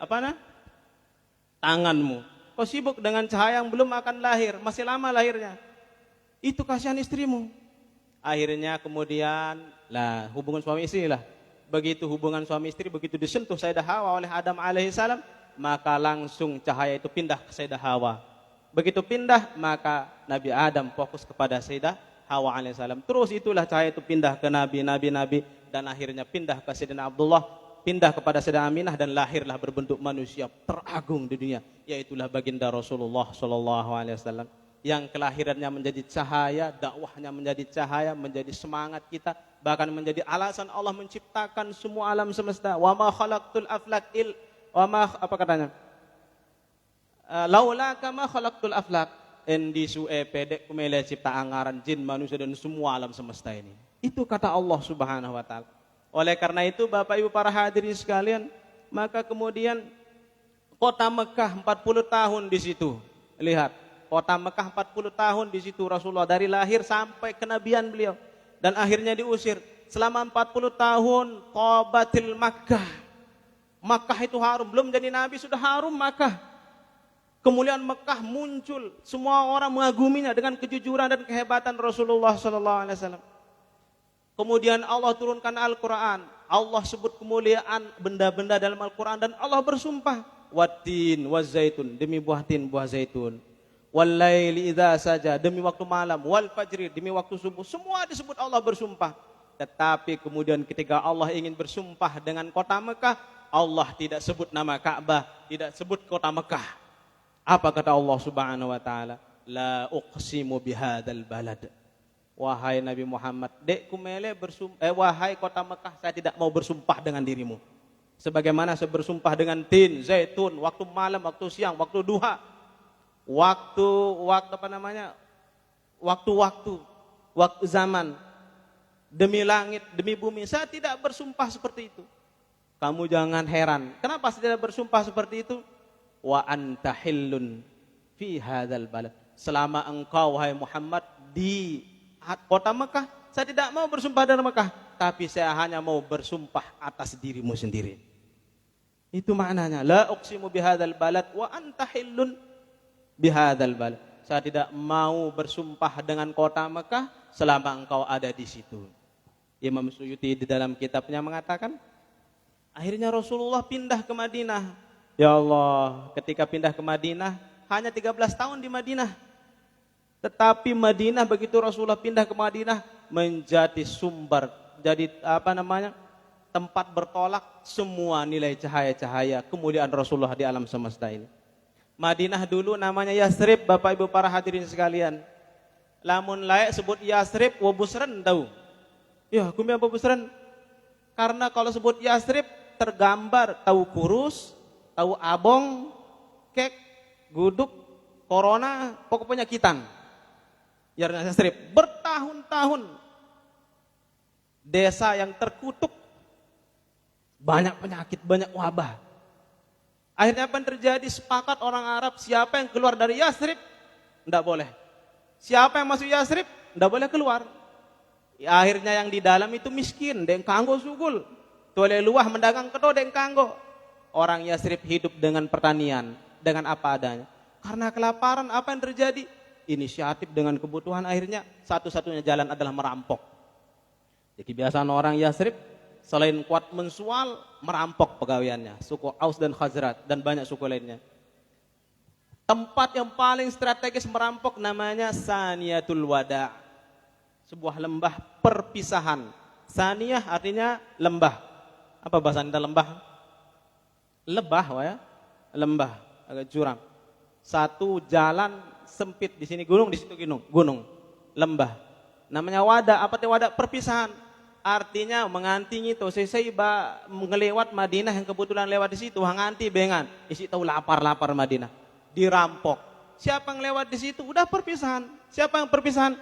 Tanganmu. Kau sibuk dengan cahaya yang belum akan lahir, masih lama lahirnya. Itu kasihan istrimu. Akhirnya kemudian hubungan suami istri lah. Begitu hubungan suami istri, begitu disentuh Sayyidah Hawa oleh Adam alaihissalam, maka langsung cahaya itu pindah ke Sayyidah Hawa. Begitu pindah, maka Nabi Adam fokus kepada Sayyidah Hawa alaihissalam. Terus itulah cahaya itu pindah ke nabi-nabi, dan akhirnya pindah ke Sayyidina Abdullah, pindah kepada Sayyidah Aminah, dan lahirlah berbentuk manusia teragung di dunia, yaitulah baginda Rasulullah sallallahu alaihi wasallam, yang kelahirannya menjadi cahaya, dakwahnya menjadi cahaya, menjadi semangat kita bahkan menjadi alasan Allah menciptakan semua alam semesta. Wa ma khalaqtul aflak wa ma apa katanya? Laula kama khalaqtul aflak endi su'e pedek kumele cipta angaran jin manusia dan semua alam semesta ini. Itu kata Allah Subhanahu wa taala. Oleh karena itu Bapak Ibu para hadirin sekalian, maka kemudian kota Mekah 40 tahun di situ. Lihat, kota Mekah 40 tahun di situ Rasulullah dari lahir sampai kenabian beliau. Dan akhirnya diusir. Selama 40 tahun Qabatil Makkah. Makkah itu harum, belum jadi nabi sudah harum Makkah. Kemuliaan Mekah muncul, semua orang mengaguminya dengan kejujuran dan kehebatan Rasulullah SAW. Kemudian Allah turunkan Al-Quran. Allah sebut kemuliaan benda-benda dalam Al-Quran dan Allah bersumpah. Wattin wazaitun, demi buah tin, buah zaitun. Walaili idza saja, demi waktu malam. Wal fajri, demi waktu subuh. Semua disebut Allah bersumpah. Tetapi kemudian ketika Allah ingin bersumpah dengan kota Mekah, Allah tidak sebut nama Ka'bah, tidak sebut kota Mekah. Apa kata Allah Subhanahu wa taala? La uqsimu bihadzal balad. Wahai Nabi Muhammad, wahai kota Mekah, saya tidak mau bersumpah dengan dirimu. Sebagaimana saya bersumpah dengan tin, zaitun, waktu malam, waktu siang, waktu duha. Waktu apa namanya? Waktu zaman. Demi langit, demi bumi, saya tidak bersumpah seperti itu. Kamu jangan heran. Kenapa saya tidak bersumpah seperti itu? Wa anta hillun fi hadzal balad. Selama engkau wahai Muhammad di kota Mekah, saya tidak mau bersumpah dari Mekah, tapi saya hanya mau bersumpah atas dirimu sendiri. Itu maknanya la uqsimu bihadzal balad wa anta hillun bihadzal balad. Saya tidak mau bersumpah dengan kota Mekah selama engkau ada di situ. Imam Suyuti di dalam kitabnya mengatakan, akhirnya Rasulullah pindah ke Madinah. Ya Allah, ketika pindah ke Madinah, hanya 13 tahun di Madinah. Tetapi Madinah begitu Rasulullah pindah ke Madinah, menjadi sumber, jadi tempat bertolak semua nilai cahaya-cahaya kemuliaan Rasulullah di alam semesta ini. Madinah dulu namanya Yasrib, Bapak Ibu para hadirin sekalian. Lamun layak sebut Yasrib wa Busran tahu. Ya, kumia apa Busran? Karena kalau sebut Yasrib tergambar tahu kurus, tahu abong, kek, guduk, corona, pokok penyakitan. Yarna Yasrib bertahun-tahun desa yang terkutuk, banyak penyakit, banyak wabah. Akhirnya apa yang terjadi? Sepakat orang Arab, siapa yang keluar dari Yasrib enggak boleh. Siapa yang masuk Yasrib enggak boleh keluar. Akhirnya yang di dalam itu miskin, deng kanggo sugul. Tole luah mendagang kedo deng kanggo. Orang Yasrib hidup dengan pertanian, dengan apa adanya. Karena kelaparan, apa yang terjadi? Inisiatif dengan kebutuhan, akhirnya satu-satunya jalan adalah merampok. Jadi kebiasaan orang Yasrib, selain kuat mensual, merampok pegawaiannya. Suku Aus dan Khazraj, dan banyak suku lainnya. Tempat yang paling strategis merampok namanya Saniyatul Wada'. Sebuah lembah perpisahan. Saniyah artinya lembah. Apa bahasa kita lembah? Lebah, ya, lembah, agak curam. Satu jalan sempit, di sini gunung, di situ gunung, lembah. Namanya wada, apa itu wada? Perpisahan. Artinya menganti itu, saya ngelewat Madinah yang kebetulan lewat di situ, hanganti bengan, isi tahu lapar Madinah, dirampok. Siapa yang lewat di situ? Udah perpisahan. Siapa yang perpisahan?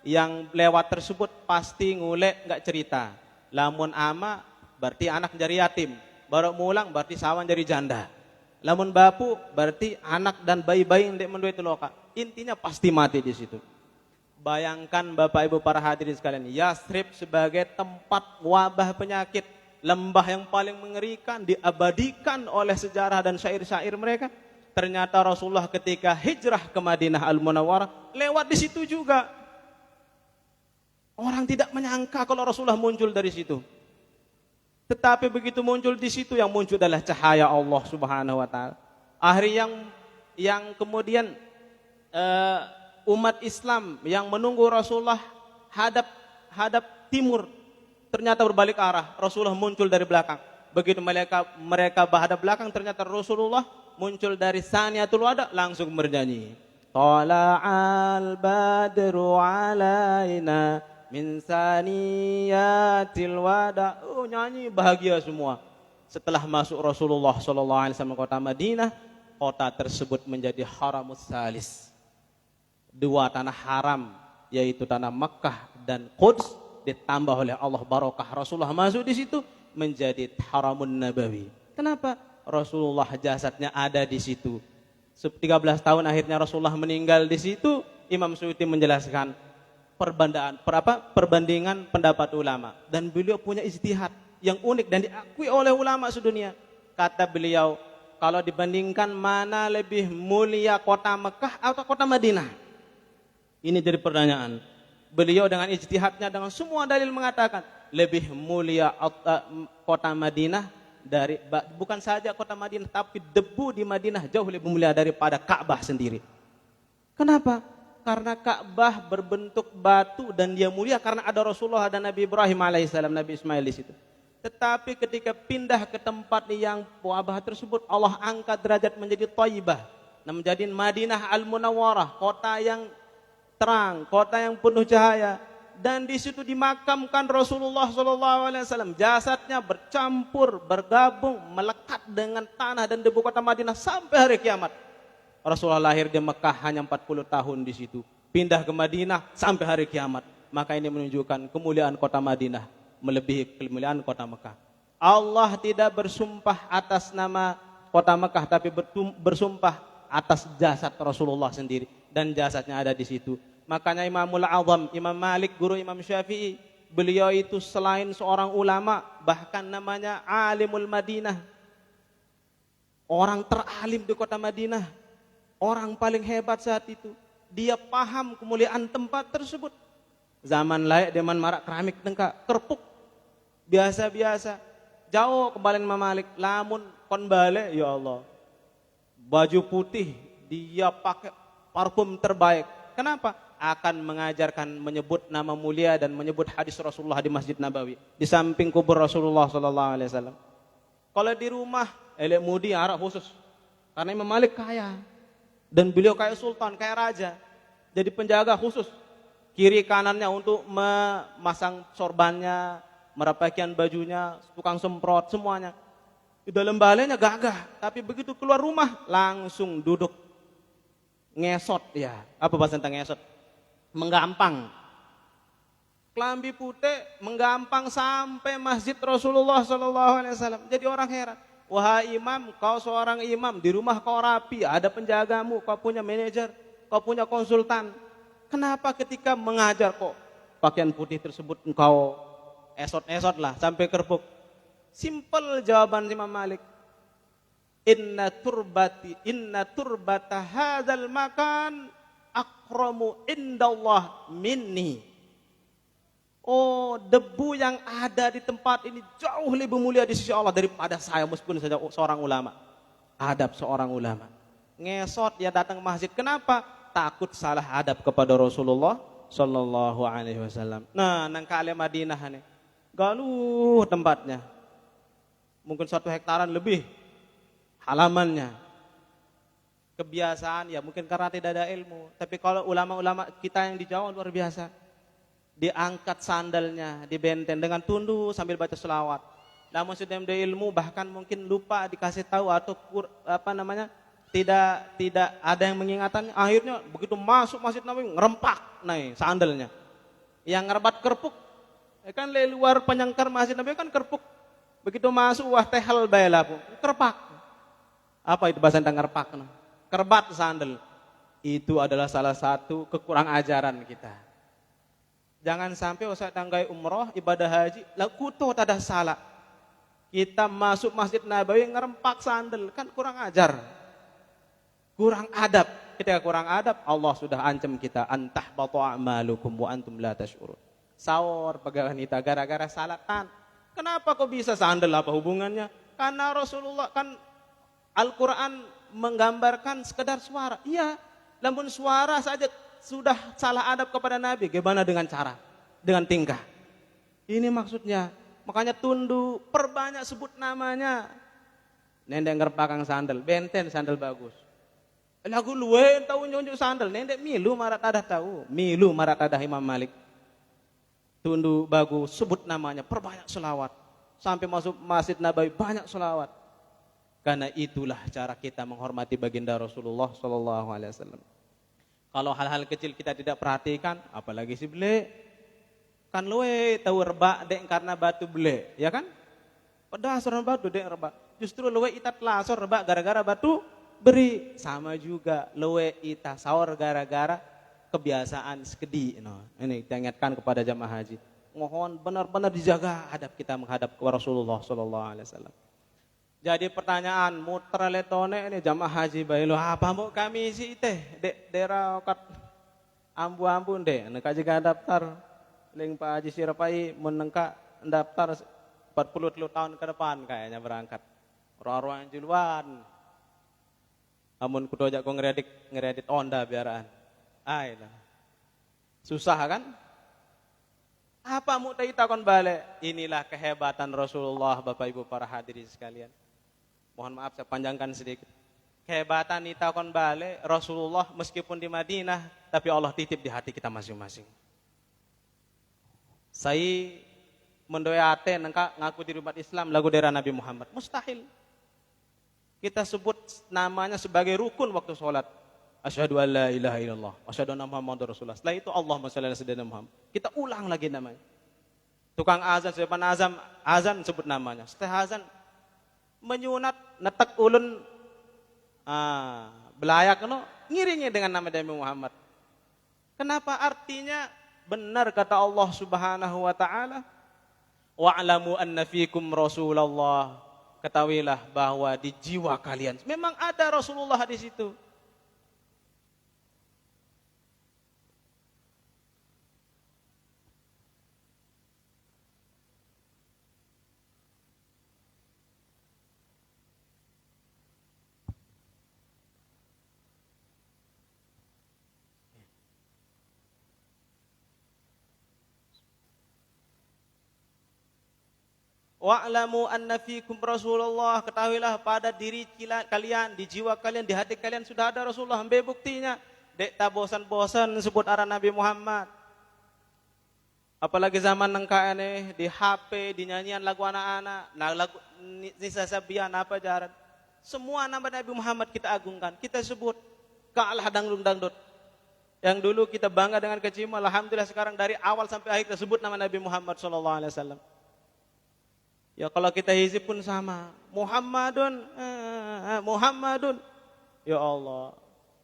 Yang lewat tersebut pasti ngulek, nggak cerita. Lamun ama berarti anak jadi yatim. Baru mulang berarti sawan jadi janda. Lamun bapu berarti anak dan bayi-bayi yang menduit loka. Intinya pasti mati di situ. Bayangkan Bapak Ibu para hadirin sekalian, Yasrib sebagai tempat wabah penyakit, lembah yang paling mengerikan, diabadikan oleh sejarah dan syair-syair mereka. Ternyata Rasulullah ketika hijrah ke Madinah Al-Munawwarah lewat di situ juga. Orang tidak menyangka kalau Rasulullah muncul dari situ. Tetapi begitu muncul di situ, yang muncul adalah cahaya Allah Subhanahu wa taala. Akhirnya yang kemudian umat Islam yang menunggu Rasulullah hadap timur, ternyata berbalik arah. Rasulullah muncul dari belakang. Begitu mereka berhadap belakang, ternyata Rasulullah muncul dari Saniyatul Wada, langsung bernyanyi. Tala'al badru alaina min saniyatil wada. Oh, nyanyi bahagia semua. Setelah masuk Rasulullah sallallahu alaihi wasallam kota Madinah, kota tersebut menjadi haramus salis. Dua tanah haram, yaitu tanah Makkah dan Quds, ditambah oleh Allah barokah Rasulullah masuk di situ, menjadi haramun nabawi. Kenapa? Rasulullah jasadnya ada di situ. 13 tahun akhirnya Rasulullah meninggal di situ. Imam Suyuti menjelaskan perbandingan pendapat ulama, dan beliau punya ijtihad yang unik dan diakui oleh ulama sedunia. Kata beliau, kalau dibandingkan mana lebih mulia kota Mekah atau kota Madinah? Ini jadi pertanyaan. Beliau dengan ijtihadnya, dengan semua dalil mengatakan lebih mulia kota Madinah dari, bukan saja kota Madinah, tapi debu di Madinah jauh lebih mulia daripada Ka'bah sendiri. Kenapa? Karena Ka'bah berbentuk batu dan dia mulia karena ada Rasulullah dan Nabi Ibrahim alaihissalam, Nabi Ismail di situ. Tetapi ketika pindah ke tempat yang Ka'bah tersebut, Allah angkat derajat menjadi Thayyibah, menjadi Madinah Al-Munawwarah, kota yang terang, kota yang penuh cahaya. Dan di situ dimakamkan Rasulullah SAW. Jasadnya bercampur, bergabung, melekat dengan tanah dan debu kota Madinah sampai hari kiamat. Rasulullah lahir di Mekah hanya 40 tahun di situ. Pindah ke Madinah sampai hari kiamat. Maka ini menunjukkan kemuliaan kota Madinah melebihi kemuliaan kota Mekah. Allah tidak bersumpah atas nama kota Mekah, tapi bersumpah atas jasad Rasulullah sendiri. Dan jasadnya ada di situ. Makanya Imamul Azam, Imam Malik, guru Imam Syafi'i, beliau itu selain seorang ulama, bahkan namanya Alimul Madinah. Orang teralim di kota Madinah. Orang paling hebat saat itu. Dia paham kemuliaan tempat tersebut. Zaman layak deman marak keramik tengka, kerpuk. Biasa-biasa. Jauh kembali Imam Malik. Lamun kon balik, ya Allah. Baju putih, dia pakai parfum terbaik. Kenapa? Akan mengajarkan menyebut nama mulia dan menyebut hadis Rasulullah di Masjid Nabawi, di samping kubur Rasulullah sallallahu alaihi wasallam. Kalau di rumah elek mudi arak khusus. Karena Imam Malik kaya dan beliau kayak sultan, kayak raja. Jadi penjaga khusus. Kiri kanannya untuk memasang sorbannya, merapikan bajunya, tukang semprot semuanya. Di dalam balainya gagah, tapi begitu keluar rumah langsung duduk ngesot ya. Apa bahasa tentang ngesot? Menggampang. Kelambi putih menggampang sampai masjid Rasulullah SAW. Jadi orang heran. Wahai imam, kau seorang imam, di rumah kau rapi, ada penjagamu, kau punya manajer, kau punya konsultan. Kenapa ketika mengajar kok pakaian putih tersebut engkau esot-esot lah sampai kerpuk? Simple jawaban Imam Malik. Inna turbata hadzal makan akramu indallah minni. Oh, debu yang ada di tempat ini jauh lebih mulia di sisi Allah daripada saya, meskipun saja seorang ulama. Adab seorang ulama. Ngesot dia datang ke masjid. Kenapa? Takut salah adab kepada Rasulullah sallallahu alaihi wasallam. Nah, nang kali Madinah nih. Galuh tempatnya. Mungkin 1 hektaran lebih halamannya. Kebiasaan ya mungkin karena tidak ada ilmu. Tapi kalau ulama-ulama kita yang di Jawa luar biasa. Diangkat sandalnya, dibenteng dengan tunduk sambil baca selawat. Namun sudah ada ilmu, bahkan mungkin lupa dikasih tahu atau tidak ada yang mengingatkan. Akhirnya begitu masuk Masjid Nabawi ngerempak naik sandalnya. Yang ngerebat kerpuk, kan luar penyangkar Masjid Nabawi kan kerpuk. Begitu masuk wah tehal baela pun kerpak. Apa itu bahasa tentang kerpak? Kerbat sandal. Itu adalah salah satu kekurang ajaran kita. Jangan sampai usah tanggai umroh, ibadah haji, laku tuh ada salah. Kita masuk Masjid Nabawi ngerempak sandal, kan kurang ajar. Kurang adab. Ketika kurang adab, Allah sudah ancam kita, antah batu a'malukum wa antum la tash'urun. Sawar pegawai kita gara-gara salatan. Kenapa kok bisa sandal, apa hubungannya? Karena Rasulullah kan Al-Quran menggambarkan sekedar suara. Iya, namun suara saja sudah salah adab kepada Nabi. Bagaimana dengan cara? Dengan tingkah. Ini maksudnya. Makanya tunduk, perbanyak sebut namanya. Nendek ngerpakang sandal, benten sandal bagus. Lagu luwe tahu nyunjuk sandal, nendek milu marat adah tahu. Milu marat adah Imam Malik. tundu bagus, sebut namanya, perbanyak selawat. Sampai masuk Masjid Nabawi banyak selawat. Karena itulah cara kita menghormati baginda Rasulullah sallallahu alaihi wasallam. Kalau hal-hal kecil kita tidak perhatikan, apalagi si bele. Kan luwe tahu rebak dek karena batu bele, ya kan? Padahal seorang batu dek rebak. Justru luwe itat lasor rebak gara-gara batu beri. Sama juga luwe ita saur gara-gara kebiasaan sekedi. No, ini kita ingatkan kepada jamaah haji. Mohon benar-benar dijaga adab kita menghadap ke Rasulullah sallallahu alaihi wasallam. Jadi pertanyaan muter letone ini jamaah haji bailo apa mau kami isi teh dek daerah kat ambu-ambu deh neka juga daftar ling Pak Haji Sirapai menengka daftar 40 tahun ke depan kayaknya berangkat orang-orang juluan amun kudu ajak ko ngeredit onda biaraan lah susah kan apa mau kita kon balik inilah kehebatan Rasulullah Bapak Ibu para hadirin sekalian. Mohon maaf saya panjangkan sedikit. Kehebatan kita kon balik Rasulullah meskipun di Madinah tapi Allah titip di hati kita masing-masing. Saya mendoaate nengka ngaku di umat Islam lagu daerah Nabi Muhammad. Mustahil. Kita sebut namanya sebagai rukun waktu sholat. Asyhadu an la ilaha illallah, asyhadu anna Muhammadar Rasulullah. Setelah itu Allahumma shalli ala sayyidina Muhammad. Kita ulang lagi namanya. Tukang azan, depan azan sebut namanya. Setelah azan menyunat netek ulun belayak no ngiringi dengan nama Nabi Muhammad. Kenapa? Artinya benar kata Allah Subhanahu wa taala, wa'lamu anna fikum Rasulullah. Ketahuilah bahwa di jiwa kalian memang ada Rasulullah di situ. Wa'lamu anna fikum Rasulullah, ketahuilah pada diri kalian, di jiwa kalian, di hati kalian sudah ada Rasulullah. Ambil buktinya. Dek tak bosan-bosan sebut arah Nabi Muhammad. Apalagi zaman nengka ini di HP, di nyanyian lagu anak-anak, nah lagu Nisa Sabian apa jaran. Semua nama Nabi Muhammad kita agungkan, kita sebut. Kalah dangdut. Yang dulu kita bangga dengan kecima, alhamdulillah sekarang dari awal sampai akhir kita sebut nama Nabi Muhammad sallallahu alaihi wasallam. Ya kalau kita hizib pun sama. Muhammadun. Ya Allah.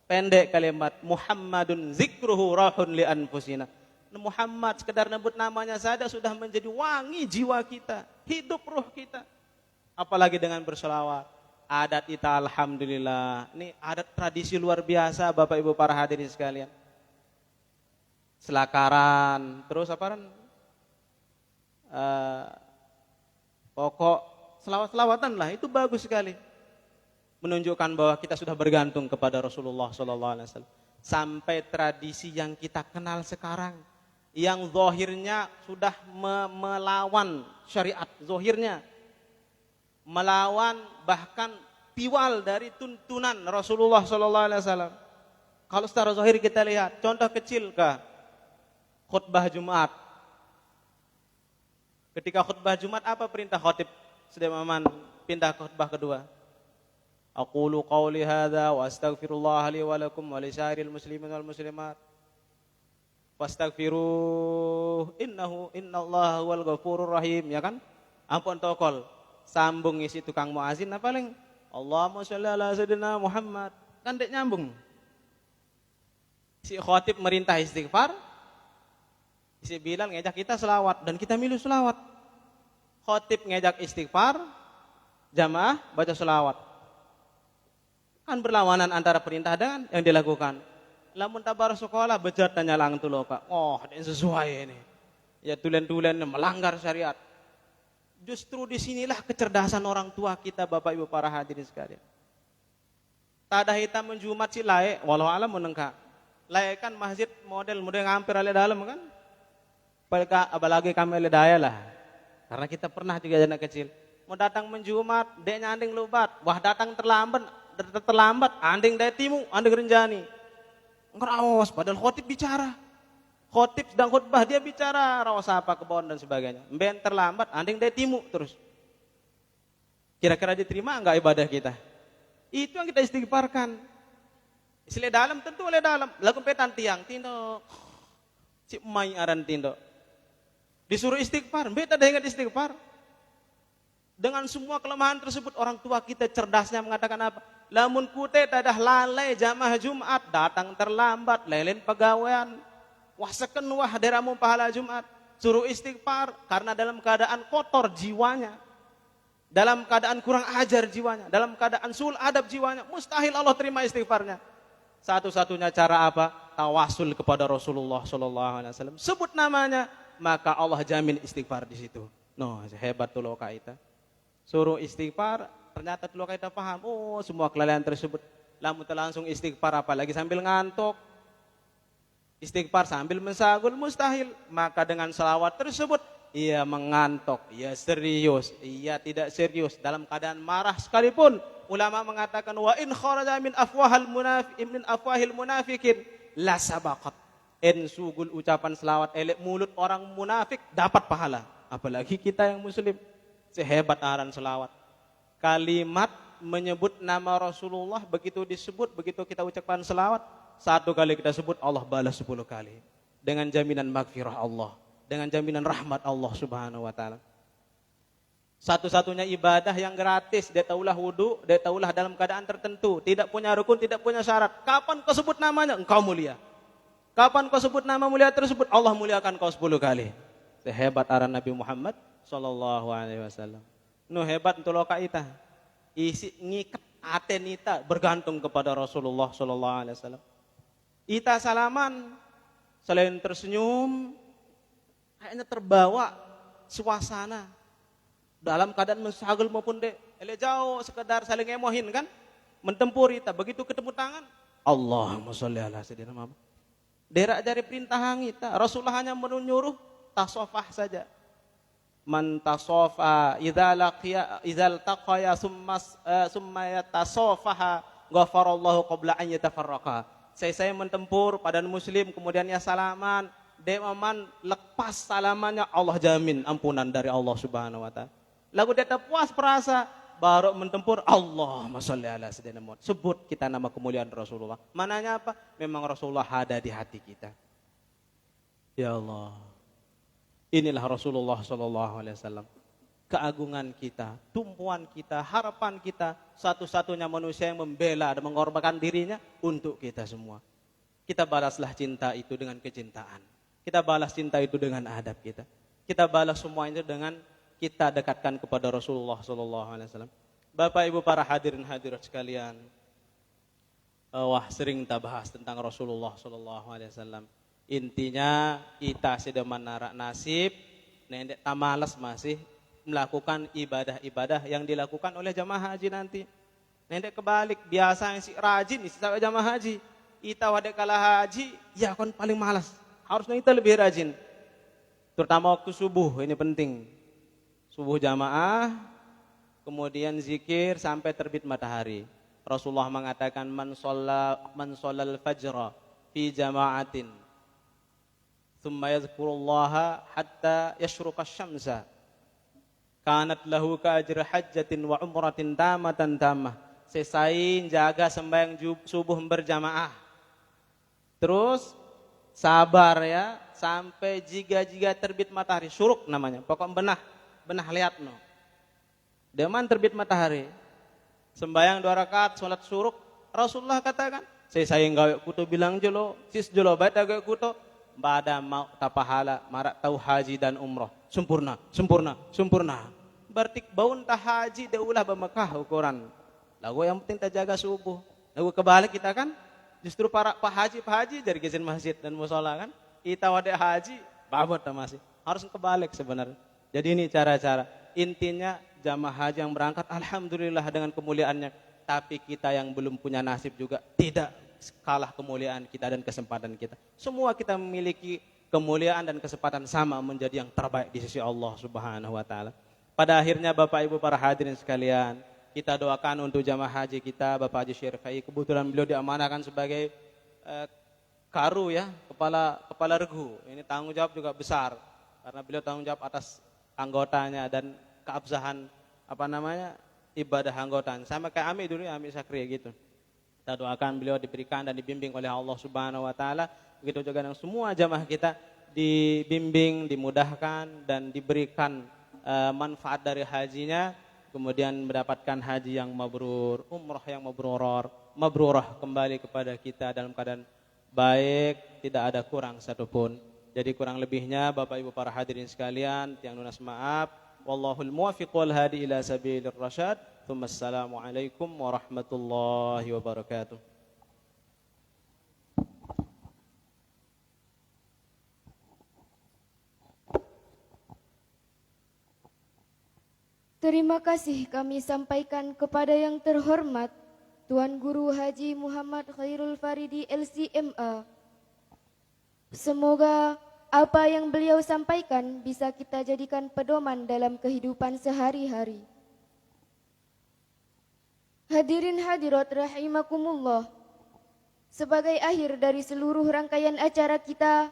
Pendek kalimat. Muhammadun zikruhu rahun li anfusina. Muhammad sekedar nyebut namanya saja sudah menjadi wangi jiwa kita. Hidup ruh kita. Apalagi dengan berselawat. Adat kita alhamdulillah. Ini adat tradisi luar biasa Bapak Ibu para hadirin sekalian. Selakaran. Terus apa? Pokok selawat-selawatan lah itu bagus sekali. Menunjukkan bahwa kita sudah bergantung kepada Rasulullah sallallahu alaihi wasallam. Sampai tradisi yang kita kenal sekarang yang zahirnya sudah melawan syariat, zahirnya melawan bahkan piwal dari tuntunan Rasulullah sallallahu alaihi wasallam. Kalau secara zahir kita lihat, contoh kecil khutbah Jumat. Ketika khutbah Jumat apa perintah khatib Sedemaman pindah ke khutbah kedua? Aqulu qawli hadza wa astaghfirullah li wa lakum wa li sa'iril muslimin wal muslimat. Fastaghfiruh innallaha huwal ghafurur rahim, ya kan? Ampun tokol. Sambung isi tukang muazin apa paling Allahumma shalli ala sayyidina Muhammad. Kan dek nyambung. Si khatib merintah istighfar, si Bilal ngejak kita selawat dan kita milih selawat. Khatib ngejak istighfar, jamaah baca selawat. Kan berlawanan antara perintah dan yang dilakukan. Lamun tabar sekolah bejar tanya lang tuh Pak. Oh, ada yang sesuai ini. Ya tulen-tulen melanggar syariat. Justru disinilah kecerdasan orang tua kita Bapak Ibu para hadirin sekalian. Tada hitam menjumat si lae, walau alam menengka. Lae kan masjid model hampir ale dalam kan. Apalagi kami ale daya lah. Karena kita pernah juga anak kecil. Mau datang menjumat, dek nyanding lubat. Wah datang terlambat, anding dari timu, anding renjani. Ngerawas, padahal khotib bicara. Khotib sedang khutbah, dia bicara rawas apa kebon dan sebagainya. Mben terlambat, anding dia timu terus. Kira-kira diterima enggak ibadah kita? Itu yang kita istighfarkan. Sile dalam tentu oleh dalam. Lagu petan tiang tindo. Cik mai aran tindo. Disuruh istighfar, beta dah ingat istighfar. Dengan semua kelemahan tersebut, orang tua kita cerdasnya mengatakan apa? Lamun kute tadah lalai jamaah Jumat, datang terlambat, lelen pegawaian. Wasakan wah deramu pahala Jumat. Suruh istighfar karena dalam keadaan kotor jiwanya. Dalam keadaan kurang ajar jiwanya. Dalam keadaan sul adab jiwanya. Mustahil Allah terima istighfarnya. Satu-satunya cara apa? Tawasul kepada Rasulullah SAW. Sebut namanya, maka Allah jamin istighfar di situ. No, hebat tuh loh kaita. Suruh istighfar, ternyata tuh loh kaita paham. Oh, semua kelalaian tersebut. Lamun langsung istighfar apalagi sambil ngantuk. Istighfar sambil mensagul mustahil. Maka dengan salawat tersebut, ia mengantuk, ia serius, ia tidak serius. Dalam keadaan marah sekalipun, ulama mengatakan wa in kharaja min afwahil munafikin la sabaqat. En sugul ucapan selawat elek mulut orang munafik dapat pahala. Apalagi kita yang muslim, sehebat aran selawat. Kalimat menyebut nama Rasulullah begitu disebut, begitu kita ucapkan selawat, satu kali kita sebut Allah balas 10 kali. Dengan jaminan maghfirah Allah, dengan jaminan rahmat Allah Subhanahu wa taala. Satu-satunya ibadah yang gratis, dia taulah wudu, dia taulah dalam keadaan tertentu, tidak punya rukun, tidak punya syarat. Kapan kau sebut namanya, engkau mulia. Kapan kau sebut nama mulia tersebut, Allah muliakan kau 10 kali. Sehebat aran Nabi Muhammad sallallahu alaihi wasallam. Nu hebat untuk loka ita. Isi ngikat aten ita bergantung kepada Rasulullah sallallahu alaihi wasallam. Ita salaman, selain tersenyum, kayaknya terbawa suasana dalam keadaan mensagel maupun ele jauh sekedar saling emohin kan, mentempur ita. Begitu ketemu tangan, Allahumma sholli ala sayyidina Muhammad. Derak jari perintah kita, Rasulullah hanya menyuruh tasofah saja. Man tasofa idza laqiya idzal taqaya summa yatasofaha ghafarallahu qabla an yatafarraqa. Saya mentempur padan muslim kemudian ya salaman, demaman lepas salamannya Allah jamin ampunan dari Allah Subhanahu wa taala. Lagu dia puas perasa baru mentempur Allahumma sholli ala sayyidina Muhammad. Sebut kita nama kemuliaan Rasulullah. Mananya apa? Memang Rasulullah ada di hati kita. Ya Allah. Inilah Rasulullah sallallahu alaihi wasallam. Keagungan kita, tumpuan kita, harapan kita, satu-satunya manusia yang membela dan mengorbankan dirinya untuk kita semua. Kita balaslah cinta itu dengan kecintaan. Kita balas cinta itu dengan adab kita. Kita balas semua itu dengan kita dekatkan kepada Rasulullah sallallahu alaihi wasallam. Bapak Ibu para hadirin hadirat sekalian, wah sering kita bahas tentang Rasulullah sallallahu alaihi wasallam. Intinya kita sedang menarak nasib, nendek tamalas masih melakukan ibadah-ibadah yang dilakukan oleh jamaah haji nanti. Nendek kebalik, biasa yang si rajin isi sampai jamaah haji. Ita wadek kalah haji, ya kan paling malas. Harusnya kita lebih rajin. Terutama waktu subuh, ini penting. Subuh jamaah, kemudian zikir sampai terbit matahari. Rasulullah mengatakan man shallal fajra fi jama'atin thumma yadhkurullaha hatta yashruqa asy-syamsa kanat lahu ka ajri hajjatin wa umratin tamatan tamah. Sesain jaga sembahyang subuh berjamaah. Terus sabar ya sampai jika terbit matahari, syuruk namanya. Pokok benah lihat no. Deman terbit matahari. Sembahyang 2 rakaat salat syuruk. Rasulullah katakan, sesain gawe kuto bilang jelo, sis jelo baca gawe kuto, bada mau tapahala marak tahu haji dan umroh. Sempurna. Berarti baun tah haji de ulah ba Mekah ukuran. Lagu yang penting tak jaga subuh. Lagu kebalik kita kan, justru para pak haji dari gezin masjid dan musola kan. Ita wade haji, babot ta masih. Harus kebalik sebenarnya. Jadi ini cara-cara. Intinya jamaah haji yang berangkat alhamdulillah dengan kemuliaannya. Tapi kita yang belum punya nasib juga tidak kalah kemuliaan kita dan kesempatan kita. Semua kita memiliki kemuliaan dan kesempatan sama menjadi yang terbaik di sisi Allah Subhanahu wa taala. Pada akhirnya Bapak Ibu para hadirin sekalian, kita doakan untuk jamaah haji kita, Bapak Haji Syarifai. Kebetulan beliau diamanahkan sebagai Karu ya, kepala regu. Ini tanggung jawab juga besar karena beliau tanggung jawab atas anggotanya dan keabsahan ibadah anggotanya. Sama kayak Ami dulu, Ami Sakri gitu. Kita doakan beliau diberikan dan dibimbing oleh Allah Subhanahu wa taala. Begitu juga dengan semua jamaah kita dibimbing, dimudahkan dan diberikan manfaat dari hajinya, kemudian mendapatkan haji yang mabrur, umrah yang mabrurah kembali kepada kita dalam keadaan baik, tidak ada kurang satupun. Jadi kurang lebihnya Bapak Ibu para hadirin sekalian, tiang lunas maaf. Wallahul muwaffiq wal hadi ila sabilir rasyad. Assalamualaikum warahmatullahi wabarakatuh. Terima kasih kami sampaikan kepada yang terhormat Tuan Guru Haji Muhammad Khairul Faridi LCMA. Semoga apa yang beliau sampaikan bisa kita jadikan pedoman dalam kehidupan sehari-hari. Hadirin hadirat rahimakumullah. Sebagai akhir dari seluruh rangkaian acara kita,